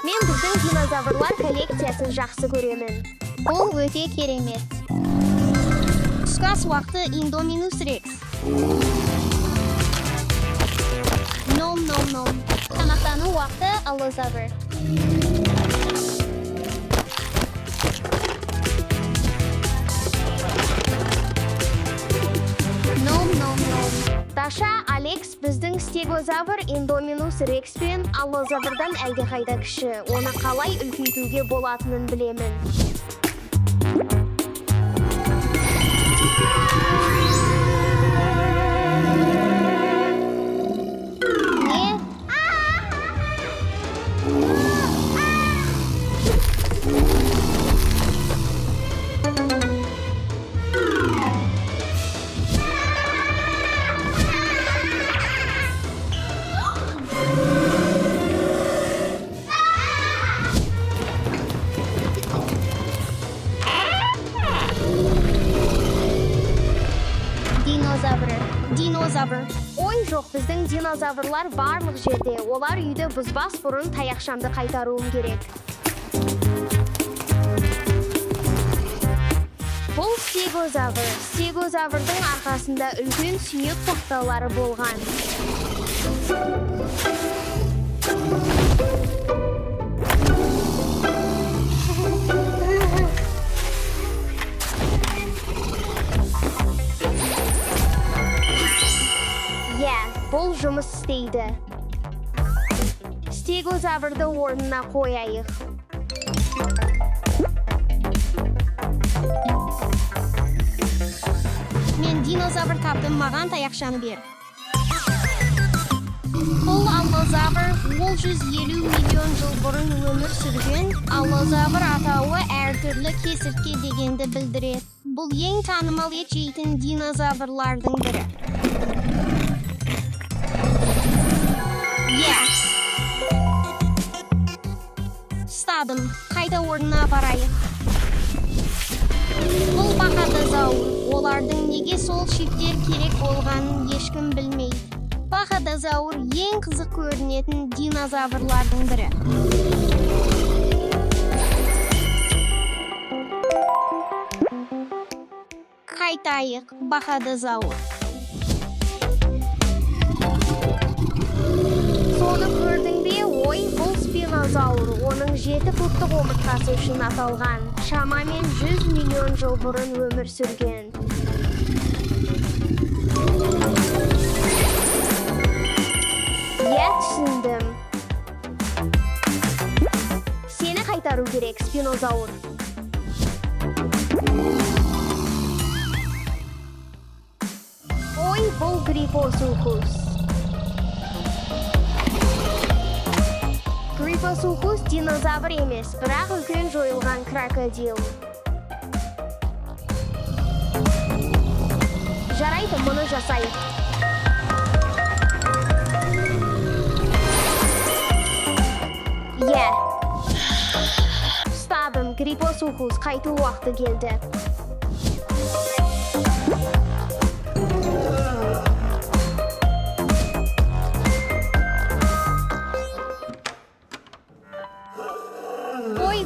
Мен біздің динозаврлар коллекциясын жақсы көремін. Бұл өте керемет. Түскі ас уақыты Индоминус Рекс. Ном. Тамақтану уақыты Аллозавр. Ном. Даша, Алекс, біздің стегозавр Индоминус Рекс пен Аллозаврдан әлдеқайда кіші. Оны қалай үлкейтуге болатынын білемін. Динозавр. Ой, жоқ, біздің динозаврлар барлық жерде. Олар үйді бұзбас бұрын таяқшамды қайтаруым керек. Бұл стегозавр. Стегозаврдың арқасында үлкен сүйек тоқтаулары болған. Бұл жұмыс істейді. Стегозаврды орнына қояйық. Мен динозавр таптым, маған таяқшаны бер. Бұл Аллозавр, ол 150 миллион жыл бұрын өмір сүрген. Аллозавр атауы әртүрлі кесіртке дегенді білдіреді. Бұл ең танымал ет жейтін динозаврлардың бірі. Стадым, қайта орнына барайық. Бұл бақадозавр. Олардың неге сол шиптер керек болғанын ешкім білмейді. Бақадозавр ең қызық көрінетін динозаврлардың бірі. Қайтайық, бақадозавр. Соны көрдің бе? Ой, бұл спинозавр. Оның 7 футтық омыртқасы үшін аталған. Шамамен 100 миллион жыл бұрын өмір сүрген. Түсіндім. Сені қайтару керек, спинозавр. Ой, бұл грипосухус. Грипосухус динозавр емес, бірақ үлкен жойылған крокодил. Жарайды, мұны жасайық. Ұстадым, грипосухус қайту уақыты келді.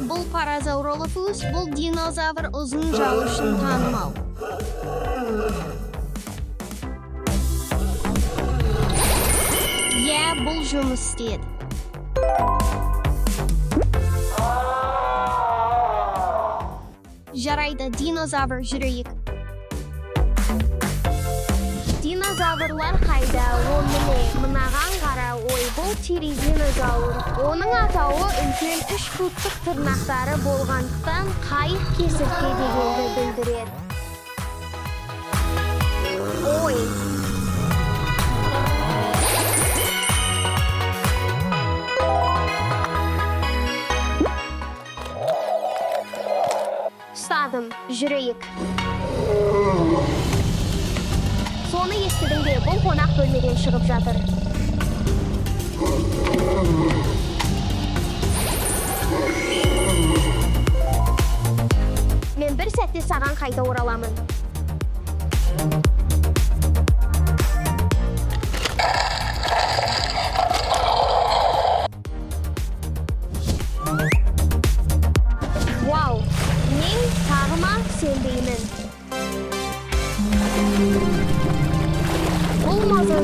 Бұл паразауролофус, бұл динозавр ұзын жалы үшін танымал. Бұл жұмыс істеді. Жарайды, динозавр жүрейік. Динозаврлар қайда? Оны мынаған қара. Ой, бұл тиридинозавр. Оның атауы үлкен 3 футтық тырнақтары болғандықтан қайық кесіртке дегенді білдіреді. Ой. Ұстадым, жүрейік. Соны естідің бе? Бұл қонақ бөлмеден шығып жатыр. Мен бір сәтте саған қайта ораламын.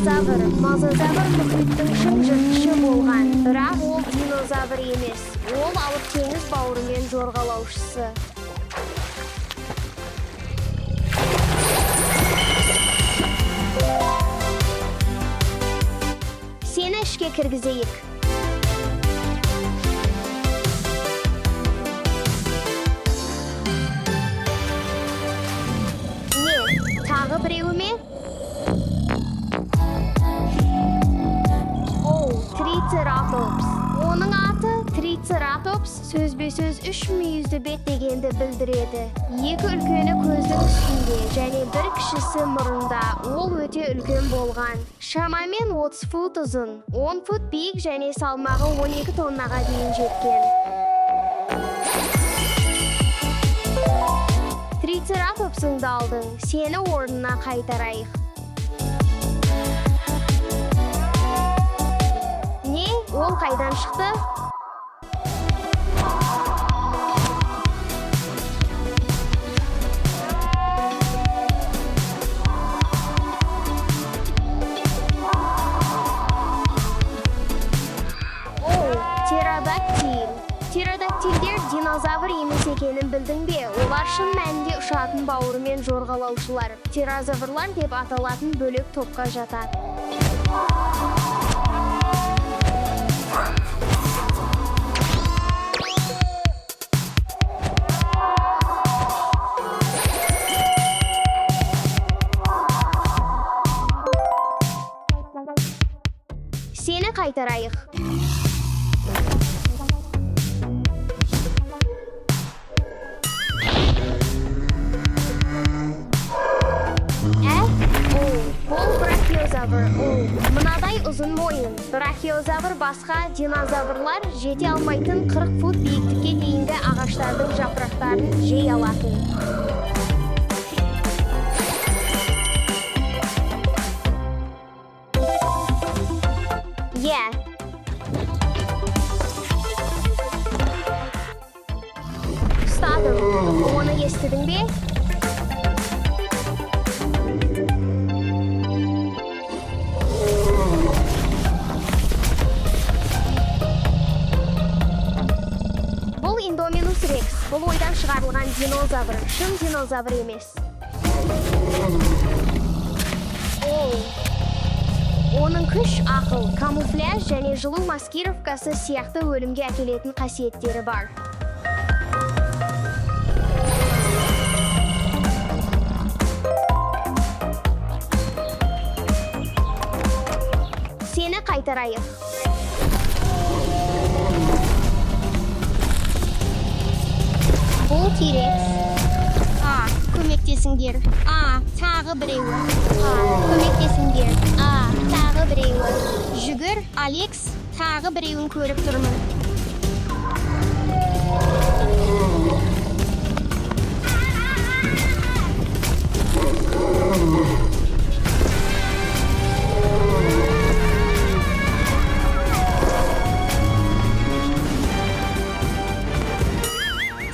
Мозазавр мұхиттың шын жыртқышы болған, бірақ ол динозавр емес. Ол алып теңіз бауырымен жорғалаушысы. Seni ішке кіргізейік. Не, тағы біреуі ме? Triceratops. Оның аты Triceratops сөзбе-сөз 3 мүйізді бет дегенді білдіреді. Екі үлкені көздің үстінде және бір кішісі мұрында. Ол өте үлкен болған. Шамамен 30 фут ұзын, 10 фут биік және салмағы 12 тоннаға дейін жеткен. Triceratopсыңды алдың, сені орнына қайтарайық. Не? Ол қайдан шықты? Птеродактиль. Птеродактильдер динозавр емес екенін білдің бе? Олар шын мәнінде ұшатын бауырымен жорғалаушылар. Птерозаврлар деп аталатын бөлек топқа жатады. Seni қайтарайық. Бұл брахиозавр. Мынадай ұзын мойын. Брахиозавр басқа динозаврлар жете алмайтын 40 фут биіктікке дейінгі ағаштардың жапырақтарын жей алатын. Ұстадым. Оны естідің бе? Бұл Индоминус рекс. Бұл ойдан шығарылған динозавр. Шын динозавр емес. Оның күш, ақыл, камуфляж және жылу маскировкасы сияқты өлімге әкелетін қасиеттері бар. Seni қайтарайық. Бұл T-Rex. Көмектесіңдер. Тағы біреуі. Көмектесіңдер. Тағы біреуі. Жүгір, Алекс, тағы біреуін көріп тұрмын.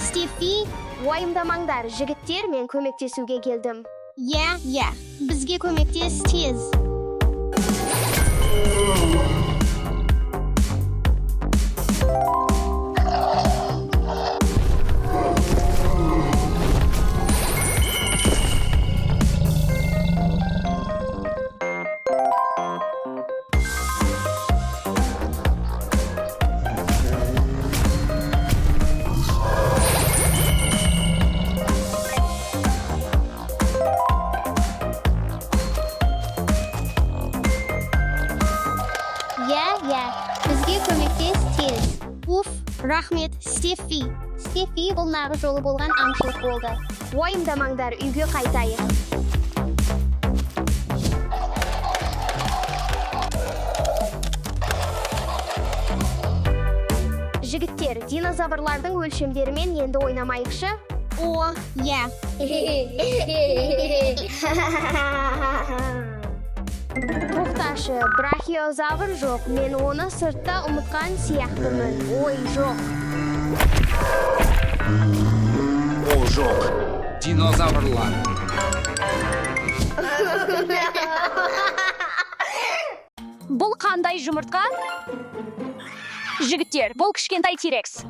Стефи, уайымдамаңдар, жігіттер, мен көмектесуге келдім. Иә, бізге көмектес тез. Бізге көмектес тез. Рахмет, Стефи. Стефи, бұл нағы жолы болған аңшылық болды. Уайымдамаңдар, үйге қайтайық. Жігіттер, динозаврлардың өлшемдерімен енді ойнамайықшы? Иә. Тоқташы, брахиозавр жоқ, мен оны сыртта ұмытқан сияқтымын. Ой, жоқ. О, жоқ. Динозаврлар. Қандай жұмыртқа? Жігіттер, бұл кішкентай T-Rex.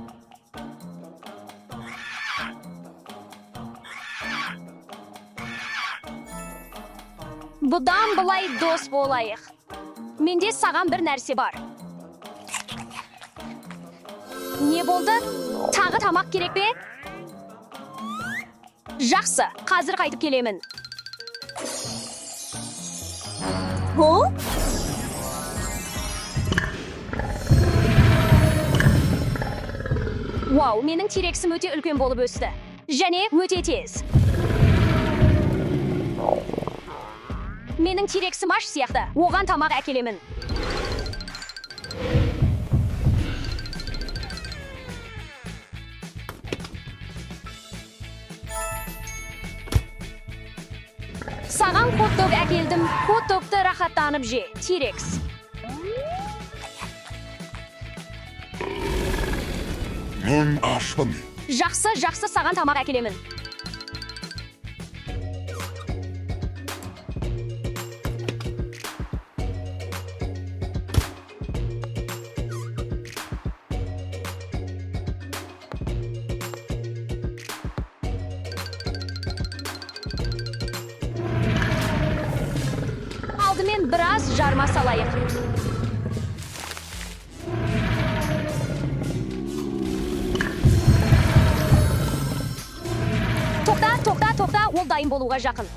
Бұдан былай дос болайық. Менде саған бір нәрсе бар. Не болды? Тағы тамақ керек пе? Жақсы, қазір қайтып келемін. Вау, менің T-Rex'ім өте үлкен болып өсті. Және өте тез. Менің T-Rex'ім аш сияқты. Оған тамақ әкелемін. Саған хот-дог әкелдім. Хот-догты рахаттанып же, T-Rex. Мен ашпын. Жақсы, саған тамақ әкелемін. Алдымен біраз жарма салайық. Тоқта, ол дайын болуға жақын.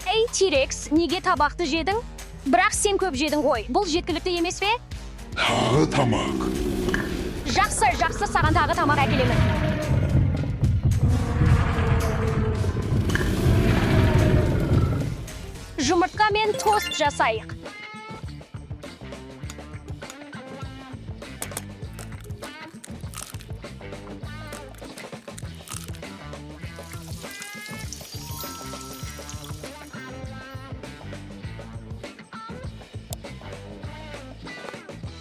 Ей, T-Rex, неге табақты жедің? Бірақ сен көп жедің ғой. Бұл жеткілікті емес пе? Тағы тамақ. Жақсы, саған тағы тамақ әкелемін. Жұмыртқа мен тост жасайық.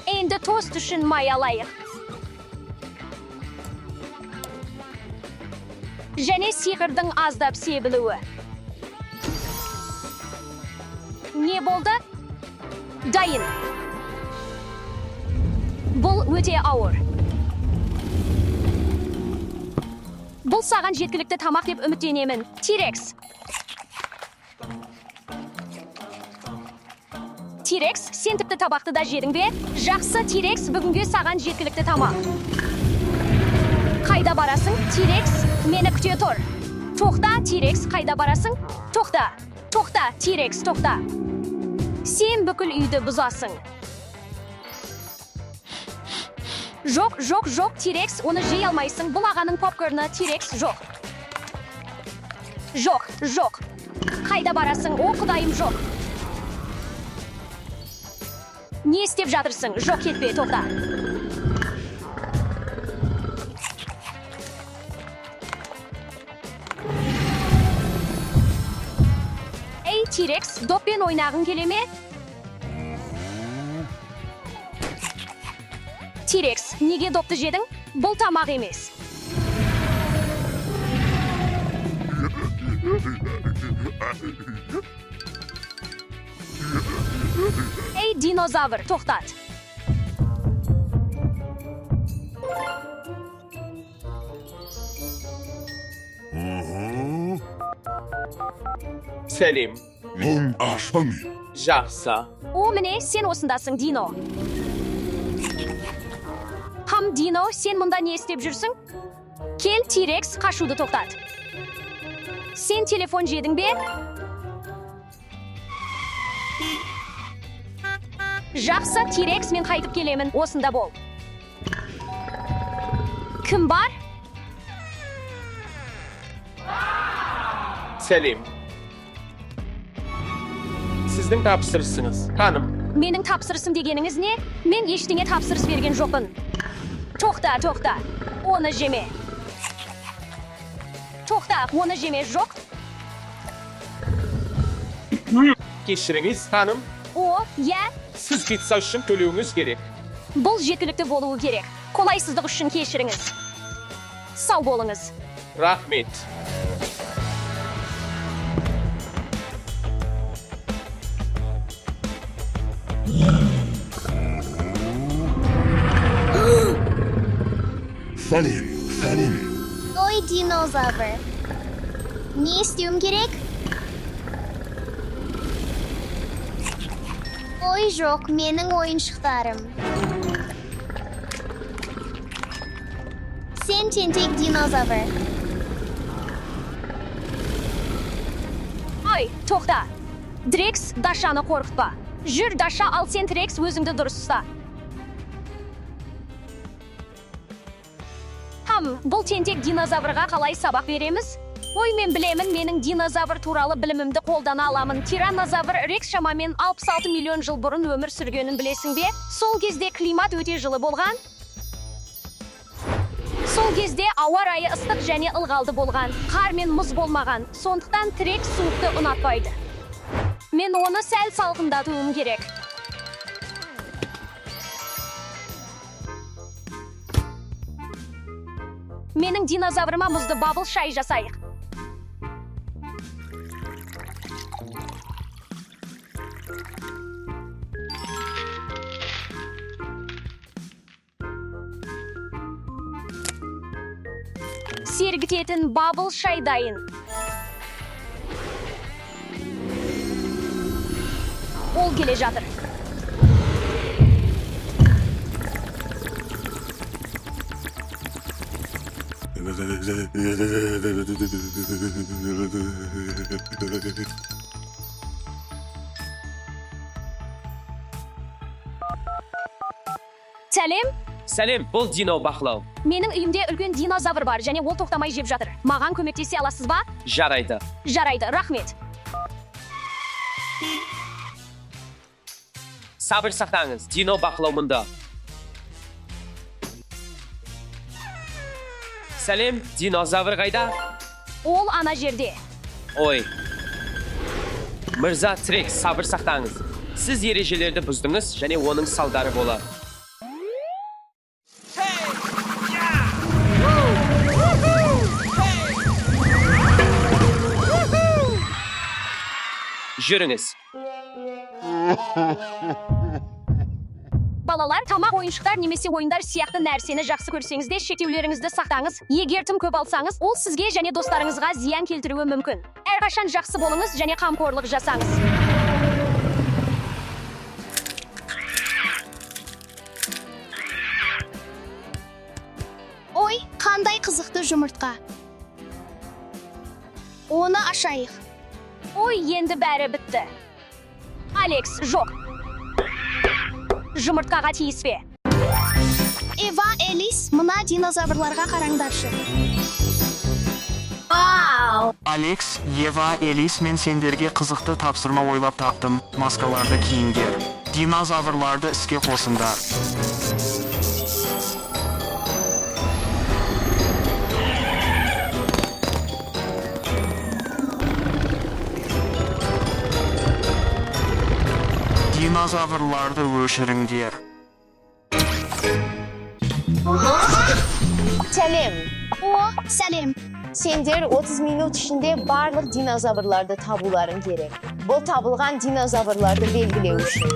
Енді тост үшін май алайық. Және сиқырдың аздап себілуі. Не болды? Дайын. Бұл өте ауыр. Бұл саған жеткілікті тамақ деп үміттенемін. T-Rex. T-Rex, сен тіпті табақты да жедің бе? Жақсы, T-Rex, бүгінге саған жеткілікті тамақ. Қайда барасың? T-Rex, мені күте тұр. Тоқта, T-Rex, қайда барасың? Тоқта, T-Rex, тоқта. Сен бүкіл үйді бұзасың. Жоқ, T-Rex, оны жей алмайсың. Бұл ағаның попкорны, T-Rex, жоқ. Жоқ. Қайда барасың? О, құдайым, жоқ. Не істеп жатырсың? Жоқ, кетпе, тоқта. Ей, T-Rex, доппен ойнағың келе ме? T-Rex, неге допты жедің? Бұл тамақ емес. Ей, динозавр, тоқтат. Сәлем. Мен ашпын. Жақсы. О, міне, сен осындасың, Дино. Дино, сен мұнда не істеп жүрсің? Кел, T-Rex, қашуды тоқтат. Сен телефон жедің бе? Жақсы, T-Rex, мен қайтып келемін, осында бол. Кім бар? Сәлем. Сіздің тапсырысыңыз, ханым. Менің тапсырысым дегеніңіз не? Мен ештеңе тапсырыс берген жоқпын. Тоқта. Оны жеме. Тоқта, оны жеме, жоқ. Кешіріңіз, ханым. О, я. Сіз пицца үшін төлеуіңіз керек. Бұл жеткілікті болуы керек. Қолайсыздық үшін кешіріңіз. Сау болыңыз. Рахмет. Salim. Oy dinozavr. Ne isteyum gerek? Oy жоқ, менің ойыншықтарым. Sen tentek dinozavr. Ay, toxta. Drex, Dasha'ны қорқытпа. Жүр, Dasha, ал сен Drex өзіңді дұрыс ұста. Бұл тентек динозаврға қалай сабақ береміз? Ой, мен білемін, менің динозавр туралы білімімді қолдана аламын. Тираннозавр Рекс шамамен 66 миллион жыл бұрын өмір сүргенін білесің бе? Сол кезде климат өте жылы болған. Сол кезде ауа райы ыстық және ылғалды болған. Қар мен мұз болмаған. Сондықтан Трекс суықты ұнатпайды. Мен оны сәл салқындатуым керек. Менің динозаврыма мұзды бабыл шай жасайық. Сергітетін бабыл шай дайын. Ол келе жатыр. Сәлем. Сәлем, бұл дино бақылау. Менің үйімде үлкен динозавр бар, және ол тоқтамай жеп жатыр. Маған көмектесе аласыз ба? Жарайды. Жарайды, рахмет. Сабыр сақтаңыз, дино бақылау мұнда. Сәлем, динозавр қайда? Ол ана жерде. Ой. Мырза Трекс, сабыр сақтаңыз. Сіз ережелерді бұздыңыз, және оның салдары болады. Жүріңіз. Балалар, тамақ, ойыншықтар немесе ойындар сияқты нәрсені жақсы көрсеңіз де шектеулеріңізді сақтаңыз. Егер тым көп алсаңыз, ол сізге және достарыңызға зиян келтіруі мүмкін. Әрқашан жақсы болыңыз және қамқорлық жасаңыз. Ой, қандай қызықты жұмыртқа. Оны ашайық. Ой, енді бәрі бітті. Алекс, жоқ. Жұмыртқаға тиіспе. Эва, Элис, мына динозаврларға қараңдаршы. Алекс, Ева, Элис, мен сендерге қызықты тапсырма ойлап таптым. Маскаларды киіңдер. Динозаврларды іске қосыңдар. Динозаврларды өшіріңдер. Сәлем. О, сәлем. Сендер 30 минут ішінде барлық динозаврларды табуларың керек. Бұл табылған динозаврларды белгілеу үшін.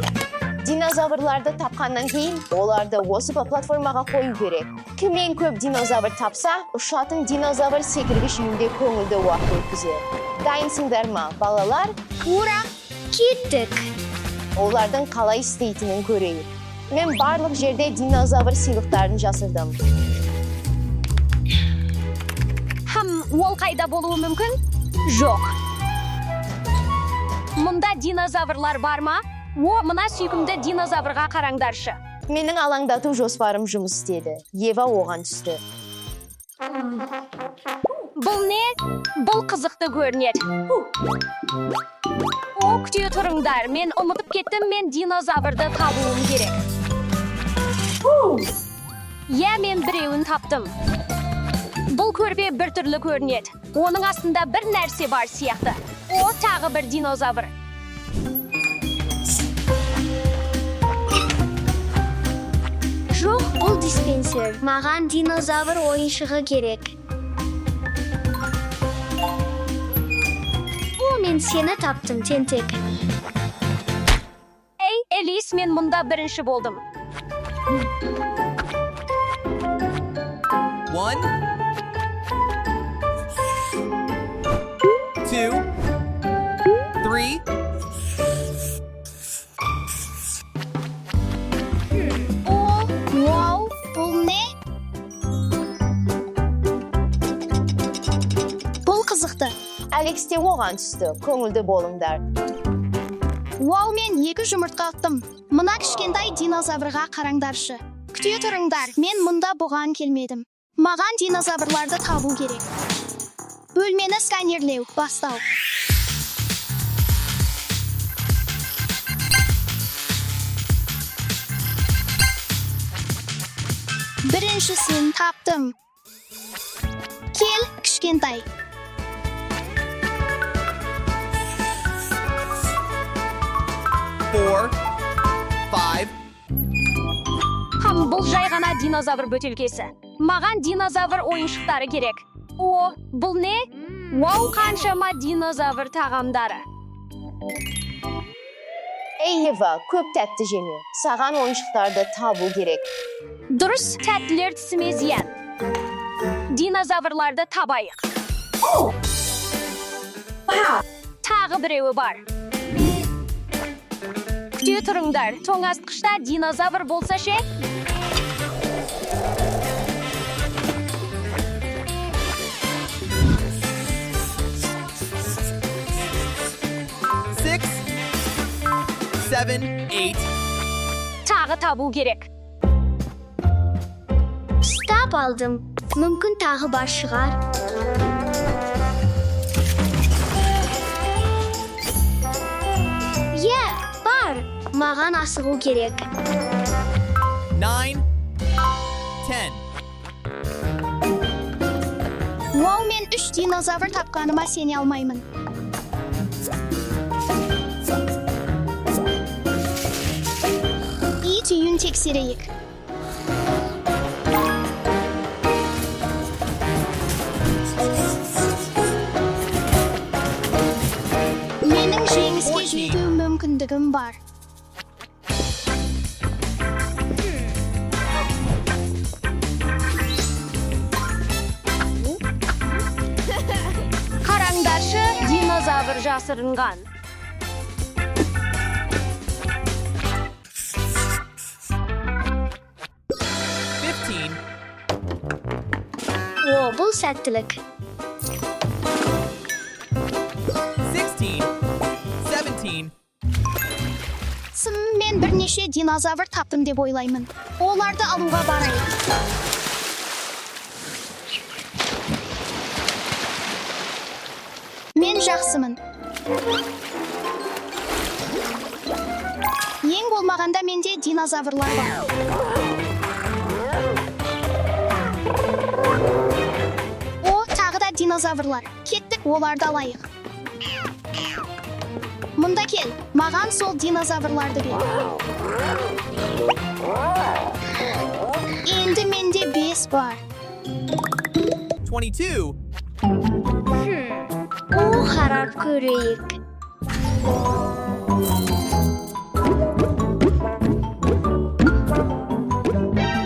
Динозаврларды тапқаннан кейін, оларды осы платформаға қою керек. Кім ең көп динозавр тапса, ұшатын динозавр секіргіш үйінде көңілді уақыт өткізер. Дайынсыңдар ма, балалар? Ура, кеттік. Олардың қалай істейтінін көрейік. Мен барлық жерде динозавр сыйлықтарын жасырдым. Ол қайда болуы мүмкін? Жоқ. Мұнда динозаврлар бар ма? Мына сүйкімді динозаврға қараңдаршы. Менің алаңдату жоспарым жұмыс істеді. Ева оған түсті. Бұл не? Бұл қызықты көрінеді. Күте тұрыңдар, мен ұмытып кеттім, мен динозаврды табуым керек. Мен біреуін таптым. Бұл көрпе бір түрлі көрінеді. Оның астында бір нәрсе бар сияқты. Тағы бір динозавр. Жоқ, бұл диспенсер. Маған динозавр ойыншығы керек. Мен сені таптым, тентек. Элис, мен мұнда бірінші болдым. 1 2 3 О, вау, бұл не? Бұл қызықты. Алекс те оған түсті. Көңілді болыңдар. Вау, мен 2 жұмыртқа аттым. Мына кішкентай динозаврға қараңдаршы. Күте тұрыңдар, мен мұнда бұған келмедім. Маған динозаврларды табу керек. Бөлмені сканерлеу, бастау. Біріншісін таптым. Кел, кішкентай. four, 5 Бұл жай ғана динозавр бөтелкесі. Маған динозавр ойыншықтары керек. О, бұл не? Вау, қаншама динозавр тағамдары. Ей Ева, көп тәтті жеме. Саған ойыншықтарды табу керек. Дұрыс, тәттілер тісіме зиян. Динозаврларды табайық. Тағы біреуі бар. Күте тұрыңдар, тоңазытқышта динозавр болса ше? six, 7 8 Тағы табу керек. Стап алдым. Мүмкін тағы бар шығар. Бар. Маған асығу керек. 9 10 Вау, мен 3 динозавр тапқаныма сене алмаймын. Үй түйін тексерейік. Менің жеңіске жету мүмкіндігім бар. Қараңдаршы, динозавр жасырынған. О, бұл сәттілік. 16 17 Мен бірнеше динозавр таптым деп ойлаймын. Оларды алуға барайық. Мен жақсымын. Ең болмағанда менде динозаврлар бар. О, тағы да динозаврлар. Кеттік, оларды алайық. Мұнда кел, маған сол динозаврларды бер. Енді менде 5 бар. 22 О, қарап көрейік.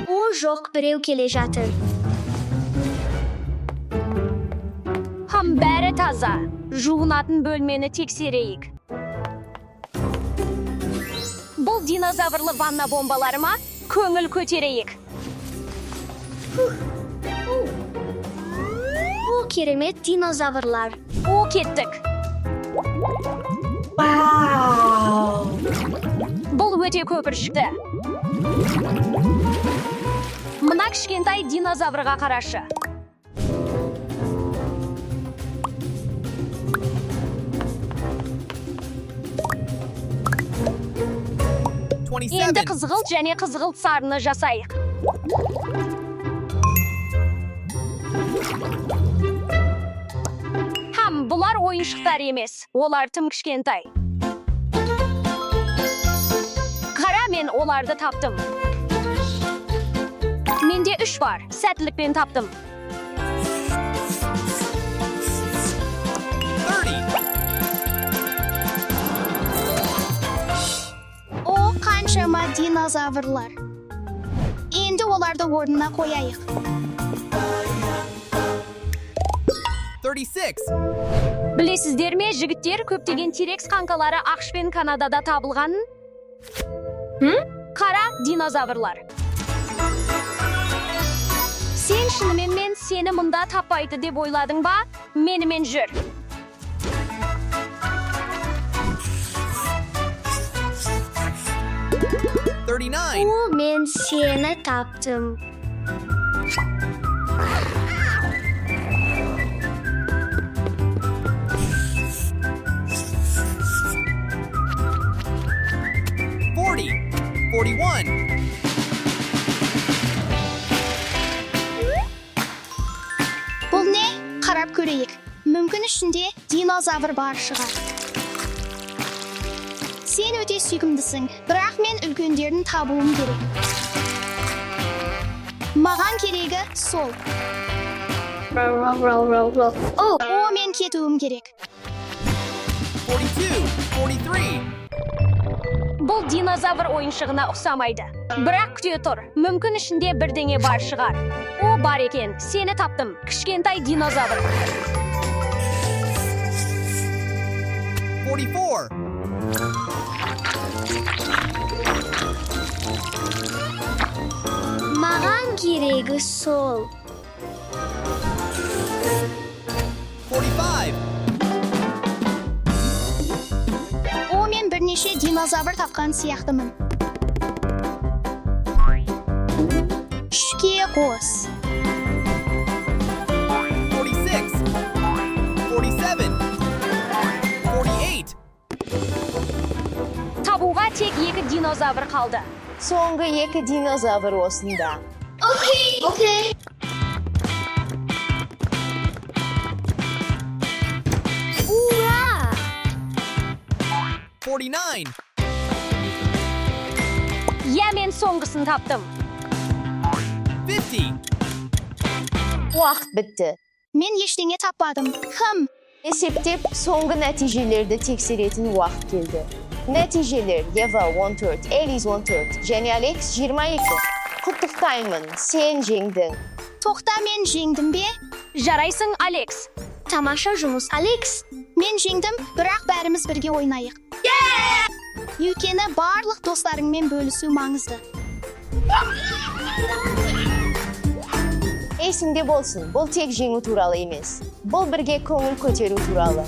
О, жоқ, біреу келе жатыр. Бәрі таза. Жуынатын бөлмені тексерейік. Бұл динозаврлы ванна бомбалары ма? Көңіл көтерейік. О, керемет динозаврлар. О, кеттік. Бұл өте көпіршікті. Мына кішкентай динозаврға қарашы. Енді қызғылт және қызғылт сарыны жасайық. Бұлар ойыншықтар емес, олар тым кішкентай. Қара, мен оларды таптым. Менде 3 бар, сәттілікпен таптым. 30 Қаншама динозаврлар. Енді оларды орнына қояйық. 36. Білесіздер ме, жігіттер, көптеген T-Rex қаңқалары ақш пен Канадада табылғанын? Қара динозаврлар. Сен шынымен мен сені мұнда таппайды деп ойладың ба? Менімен жүр. Мен сені таптым. Бұл не? Қарап көрейік. Мүмкін ішінде динозавр бар шығар. Сен өте сүйкімдісің, бірақ мен үлкендерін табуым керек. Маған керегі сол. О, мен кетуім керек. 42. 43. Бұл динозавр ойыншығына ұқсамайды. Бірақ күте тұр, мүмкін ішінде бірдеңе бар шығар. О, бар екен, сені таптым, кішкентай динозавр. 44. Маған керегі сол. 45. О, мен бірнеше динозавр тапқан сияқтымын. Үшке қос. 46. 47. 48. Табуға тек 2 динозавр қалды. Соңғы 2 динозавр осында. Ура! 49. Я мен соңғысын таптым. 50. Уақыт бітті. Мен ештеңе таппадым. Есептеп, соңғы нәтижелерді тексеретін уақыт келді. Нәтижелер Ева 14, Элис 14, және Алекс 22. Құттықтаймын, сен жеңдің. Тоқта, мен жеңдім бе? Жарайсың, Алекс. Тамаша жұмыс, Алекс. Мен жеңдім, бірақ бәріміз бірге ойнайық. Өйткені барлық достарыңмен бөлісу маңызды. Есіңде болсын, бұл тек жеңу туралы емес. Бұл бірге көңіл көтеру туралы.